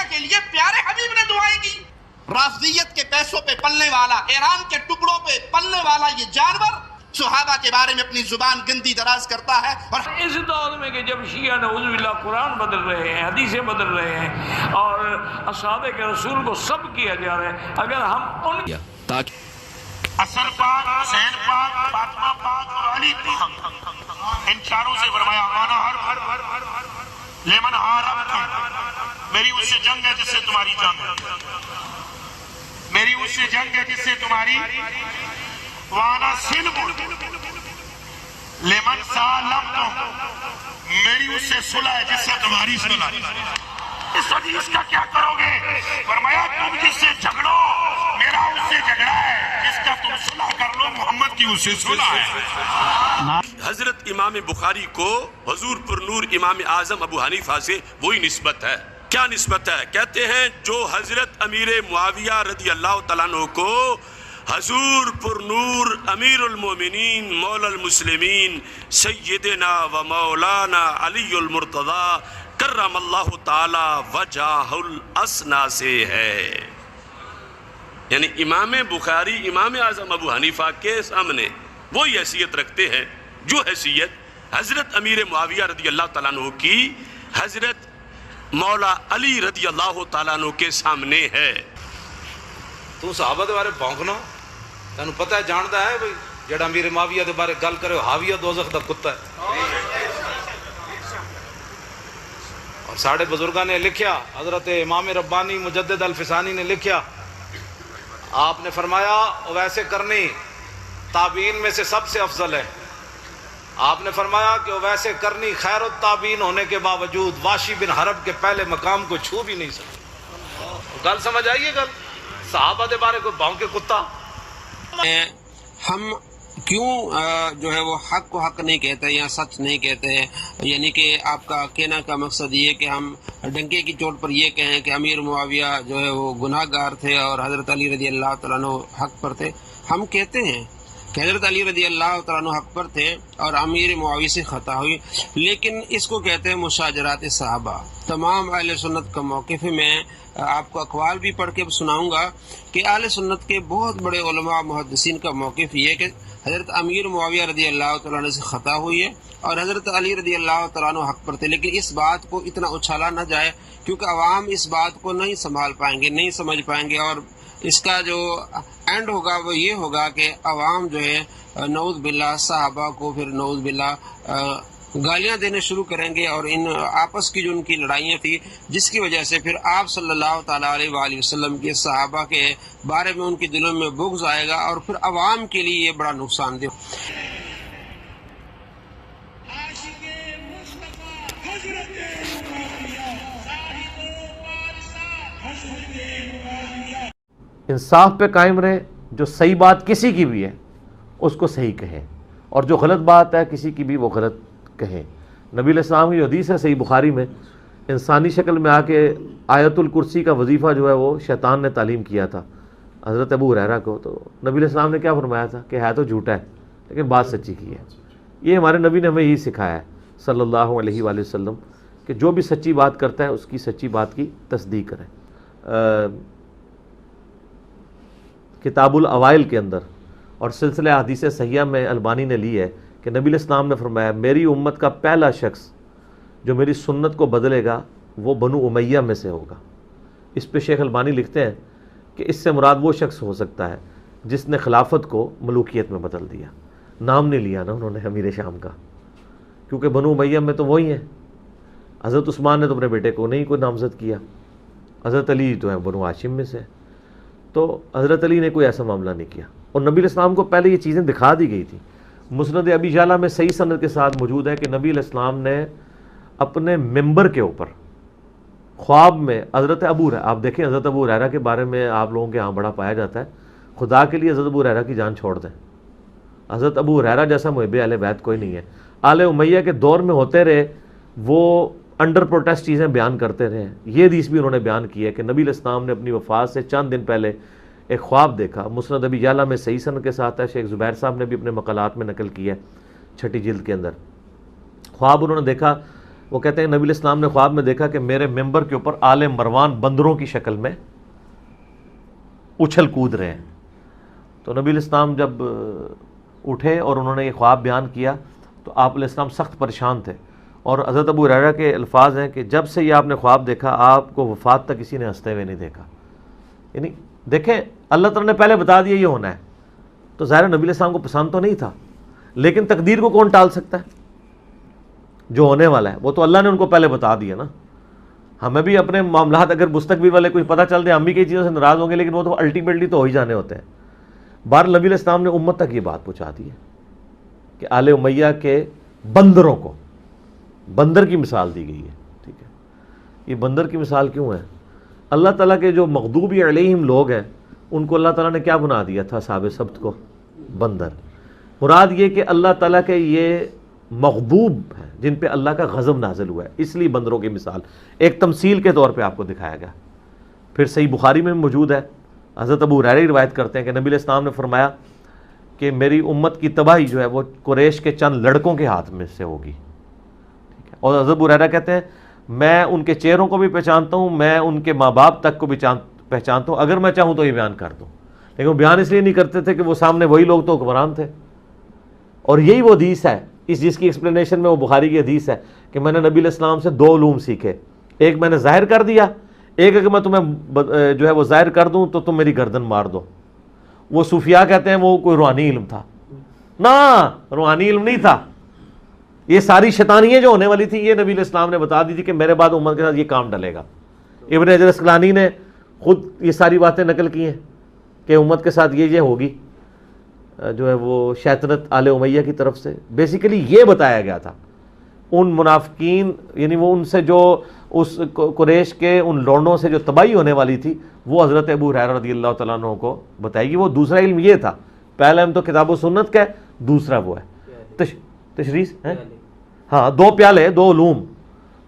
کے لیے پیارے حبیب نے دعائیں کی. رافضیت کے پیسوں پہ پلنے والا، ایران کے ٹکڑوں پہ پلنے والا یہ جانور صحابہ کے بارے میں اپنی زبان گندی دراز کرتا ہے. اور اس دور میں کہ جب شیعہ نعوذ باللہ قرآن بدل رہے ہیں، حدیثیں بدل رہے ہیں اور اصحاب کے رسول کو سب کیا جا رہا ہے، اگر ہم ان حسن پاک، حسین پاک، فاطمہ پاک اور علی پاک، ان چاروں سے فرمایا آنا ہر لیمن ہار، میری اس سے جنگ ہے جس سے تمہاری جنگ ہے، میری اس سے جنگ ہے جس سے تمہاری، وانا سلم لیمن سالم، میری اس سے صلح ہے جس سے تمہاری صلح. اس حدیث کا کیا کرو گے؟ فرمایا تم جس سے جھگڑو میرا اس سے جھگڑا ہے، جس کا تم صلح کر لو محمد کی اس سے صلح ہے. حضرت امام بخاری کو حضور پر نور امام اعظم ابو حنیفہ سے وہی نسبت ہے. کیا نسبت ہے؟ کہتے ہیں جو حضرت امیر معاویہ رضی اللہ تعالیٰ عنہ کو حضور پر نور امیر المومنین مولا المسلمین سیدنا و مولانا علی المرتضی کرم اللہ تعالی وجہ الاسنا سے ہے. یعنی امام بخاری امام اعظم ابو حنیفہ کے سامنے وہی حیثیت رکھتے ہیں جو حیثیت حضرت امیر معاویہ رضی اللہ تعالیٰ عنہ کی حضرت مولا علی رضی اللہ تعالیٰ عنہ کے سامنے ہے. تو صحابہ دے بارے بھونکنا تینوں پتہ ہے، جانتا ہے بھئی جڑا امیر معاویہ دے بارے گل کرے حاویہ دوزخ دا کتا ہے. اور ساڑھے بزرگاں نے لکھیا، حضرت امام ربانی مجدد الفسانی نے لکھیا، آپ نے فرمایا ویسے کرنی تابعین میں سے سب سے افضل ہے. آپ نے فرمایا کہ ویسے کرنی خیر التابعین ہونے کے باوجود واشی بن حرب کے پہلے مقام کو چھو بھی نہیں سکتے. گل سمجھ آئیے گل؟ صحابہ دے بارے کوئی بھونکے کتا. ہم کیوں جو ہے وہ حق کو حق نہیں کہتے یا سچ نہیں کہتے ہیں؟ یعنی کہ آپ کا کہنا کا مقصد یہ کہ ہم ڈنکے کی چوٹ پر یہ کہیں کہ امیر معاویہ جو ہے وہ گناہ گار تھے اور حضرت علی رضی اللہ تعالیٰ عنہ حق پر تھے. ہم کہتے ہیں کہ حضرت علی رضی اللہ تعالیٰ عنہ حق پر تھے اور امیر معاویہ سے خطا ہوئی، لیکن اس کو کہتے ہیں مشاجرات صحابہ. تمام اہل سنت کا موقف ہے. میں آپ کو اقوال بھی پڑھ کے سناؤں گا کہ اہل سنت کے بہت بڑے علماء محدثین کا موقف یہ کہ حضرت امیر معاویہ رضی اللہ تعالیٰ عنہ سے خطا ہوئی ہے اور حضرت علی رضی اللہ تعالیٰ عنہ حق پر تھے. لیکن اس بات کو اتنا اچھالا نہ جائے کیونکہ عوام اس بات کو نہیں سنبھال پائیں گے، نہیں سمجھ پائیں گے، اور اس کا جو اینڈ ہوگا وہ یہ ہوگا کہ عوام جو ہے نعوذ باللہ صحابہ کو پھر نعوذ باللہ گالیاں دینے شروع کریں گے، اور ان آپس کی جو ان کی لڑائیاں تھی جس کی وجہ سے پھر آپ صلی اللہ تعالیٰ علیہ وآلہ وسلم کے صحابہ کے بارے میں ان کے دلوں میں بغض آئے گا اور پھر عوام کے لیے یہ بڑا نقصان دہ. انصاف پہ قائم رہے، جو صحیح بات کسی کی بھی ہے اس کو صحیح کہیں، اور جو غلط بات ہے کسی کی بھی وہ غلط کہیں. نبی علیہ السلام کی جو حدیث ہے صحیح بخاری میں، انسانی شکل میں آ کے آیت الکرسی کا وظیفہ جو ہے وہ شیطان نے تعلیم کیا تھا حضرت ابو ہریرہ کو. تو نبی علیہ السلام نے کیا فرمایا تھا کہ ہے تو جھوٹا ہے لیکن بات سچی کی ہے. یہ ہمارے نبی نے ہمیں یہی سکھایا ہے صلی اللہ علیہ وآلہ وسلم کہ جو بھی سچی بات کرتا ہے اس کی سچی بات کی تصدیق کریں. کتاب الاوائل کے اندر اور سلسلہ حدیث صحیحہ میں البانی نے لی ہے کہ نبی علیہ السلام نے فرمایا میری امت کا پہلا شخص جو میری سنت کو بدلے گا وہ بنو امیہ میں سے ہوگا. اس پہ شیخ البانی لکھتے ہیں کہ اس سے مراد وہ شخص ہو سکتا ہے جس نے خلافت کو ملوکیت میں بدل دیا. نام نہیں لیا نا انہوں نے امیر شام کا، کیونکہ بنو امیہ میں تو وہی ہیں. حضرت عثمان نے تو اپنے بیٹے کو نہیں کوئی نامزد کیا، حضرت علی تو ہیں بنو ہاشم میں سے، تو حضرت علی نے کوئی ایسا معاملہ نہیں کیا. اور نبی علیہ السلام کو پہلے یہ چیزیں دکھا دی گئی تھیں. مسند ابی شعلہ میں صحیح سند کے ساتھ موجود ہے کہ نبی علیہ السلام نے اپنے ممبر کے اوپر خواب میں حضرت ابو ہریرہ، آپ دیکھیں حضرت ابو ہریرہ کے بارے میں آپ لوگوں کے یہاں بڑا پایا جاتا ہے، خدا کے لیے حضرت ابو ہریرہ کی جان چھوڑ دیں. حضرت ابو ہریرہ جیسا محب اہل بیت کوئی نہیں ہے. آل امیہ کے دور میں ہوتے رہے، وہ انڈر پروٹیسٹ چیزیں بیان کرتے رہے. یہ حدیث بھی انہوں نے بیان کی ہے کہ نبی علیہ السلام نے اپنی وفات سے چند دن پہلے ایک خواب دیکھا. مسند ابی شعلہ میں صحیح سند کے ساتھ ہے، شیخ زبیر صاحب نے بھی اپنے مقالات میں نقل کیا ہے 6 جلد کے اندر. خواب انہوں نے دیکھا وہ کہتے ہیں نبی علیہ السلام نے خواب میں دیکھا کہ میرے ممبر کے اوپر آل مروان بندروں کی شکل میں اچھل کود رہے ہیں. تو نبی علیہ السلام جب اٹھے اور انہوں نے یہ خواب بیان کیا تو آپ علیہ السلام سخت پریشان تھے. اور حضرت ابو ہریرہ کے الفاظ ہیں کہ جب سے یہ آپ نے خواب دیکھا آپ کو وفات تک کسی نے ہنستے ہوئے نہیں دیکھا. یعنی دیکھیں اللہ تعالیٰ نے پہلے بتا دیا یہ ہونا ہے, تو ظاہر نبی علیہ السلام کو پسند تو نہیں تھا, لیکن تقدیر کو کون ٹال سکتا ہے؟ جو ہونے والا ہے وہ تو اللہ نے ان کو پہلے بتا دیا نا. ہمیں بھی اپنے معاملات اگر مستقبل والے کچھ پتہ چل دے ہم بھی کئی چیزوں سے ناراض ہوں گے, لیکن وہ تو الٹیمیٹلی تو ہو ہی جانے ہوتے ہیں. بہر نبی علیہ السلام نے امت تک یہ بات پہنچا دی ہے کہ آل امیہ کے بندروں کو, بندر کی مثال دی گئی ہے. ٹھیک ہے, یہ بندر کی مثال کیوں ہے؟ اللہ تعالیٰ کے جو مغضوب علیہم لوگ ہیں ان کو اللہ تعالیٰ نے کیا بنا دیا تھا؟ اصحاب سبت کو بندر. مراد یہ کہ اللہ تعالیٰ کے یہ مغضوب ہیں جن پہ اللہ کا غضب نازل ہوا ہے, اس لیے بندروں کی مثال ایک تمثیل کے طور پہ آپ کو دکھایا گیا. پھر صحیح بخاری میں موجود ہے, حضرت ابو ہریرہ روایت کرتے ہیں کہ نبی علیہ السلام نے فرمایا کہ میری امت کی تباہی جو ہے وہ قریش کے چند لڑکوں کے ہاتھ میں سے ہوگی. ٹھیک ہے, اور حضرت ابو ہریرہ کہتے ہیں میں ان کے چہروں کو بھی پہچانتا ہوں, میں ان کے ماں باپ تک کو بھی پہچانتا ہوں, اگر میں چاہوں تو یہ بیان کر دوں. لیکن وہ بیان اس لیے نہیں کرتے تھے کہ وہ سامنے وہی لوگ تو حکمران تھے. اور یہی وہ حدیث ہے اس جس کی ایکسپلینیشن میں وہ بخاری کی حدیث ہے کہ میں نے نبی علیہ السلام سے 2 علوم سیکھے, ایک میں نے ظاہر کر دیا, ایک اگر میں تمہیں جو ہے وہ ظاہر کر دوں تو تم میری گردن مار دو. وہ صوفیاء کہتے ہیں وہ کوئی روحانی علم تھا. نا, روحانی علم نہیں تھا, یہ ساری شیطانیاں جو ہونے والی تھی یہ نبی علیہ السلام نے بتا دی تھی کہ میرے بعد امت کے ساتھ یہ کام ڈلے گا. ابن حجر اسقلانی نے خود یہ ساری باتیں نقل کی ہیں کہ امت کے ساتھ یہ ہوگی جو ہے وہ شیطنت آل امیہ کی طرف سے. بیسیکلی یہ بتایا گیا تھا ان منافقین, یعنی وہ ان سے جو اس قریش کے ان لوڈوں سے جو تباہی ہونے والی تھی وہ حضرت ابو ہریرہ رضی اللہ تعالیٰ عنہ کو بتائے گی. وہ دوسرا علم یہ تھا, پہلا علم تو کتاب و سنت کا ہے, دوسرا وہ ہے تشریح ہے. ہاں 2 پیالے 2 علوم.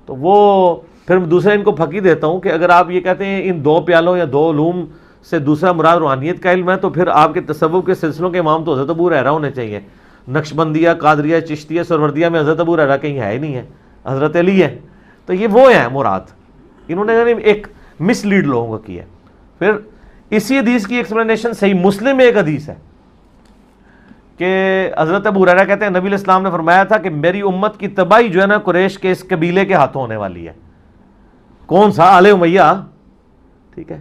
تو وہ پھر دوسرا ان کو پھکی دیتا ہوں کہ اگر آپ یہ کہتے ہیں ان 2 پیالوں یا 2 علوم سے دوسرا مراد روحانیت کا علم ہے تو پھر آپ کے تصوف کے سلسلوں کے امام تو حضرت ابو ہریرہ ہونے چاہیے. نقشبندیہ, قادریہ, چشتیہ, سروردیہ میں حضرت ابو ہریرہ کہیں ہے ہی نہیں ہے, حضرت علی ہے. تو یہ وہ ہیں مراد, انہوں نے ایک مس لیڈ لوگوں کو کی ہے. پھر اسی حدیث کی ایکسپلینیشن صحیح مسلم میں ایک حدیث ہے کہ حضرت ابو ہریرہ کہتے ہیں نبی علیہ السلام نے فرمایا تھا کہ میری امت کی تباہی جو ہے نا قریش کے اس قبیلے کے ہاتھوں ہونے والی ہے. کون سا؟ آل امیہ. ٹھیک ہے,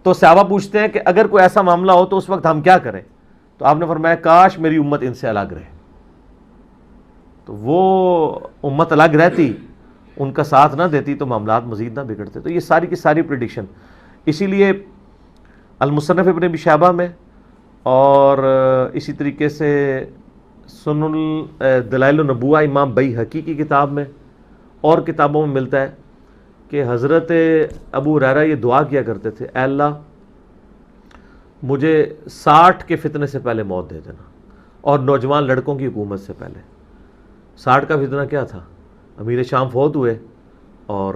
تو صحابہ پوچھتے ہیں کہ اگر کوئی ایسا معاملہ ہو تو اس وقت ہم کیا کریں؟ تو آپ نے فرمایا کاش میری امت ان سے الگ رہے. تو وہ امت الگ رہتی, ان کا ساتھ نہ دیتی تو معاملات مزید نہ بگڑتے. تو یہ ساری کی ساری پریڈکشن, اسی لیے المصنف ابن ابی شیبہ میں اور اسی طریقے سے سنن دلائل النبوہ امام بیہقی کی کتاب میں اور کتابوں میں ملتا ہے کہ حضرت ابو ہریرہ یہ دعا کیا کرتے تھے, اے اللہ مجھے 60 کے فتنے سے پہلے موت دے دینا اور نوجوان لڑکوں کی حکومت سے پہلے. 60 کا فتنہ کیا تھا؟ امیر شام فوت ہوئے اور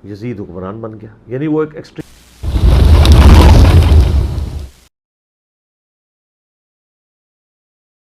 یزید حکمران بن گیا. یعنی وہ ایک ایکسٹریم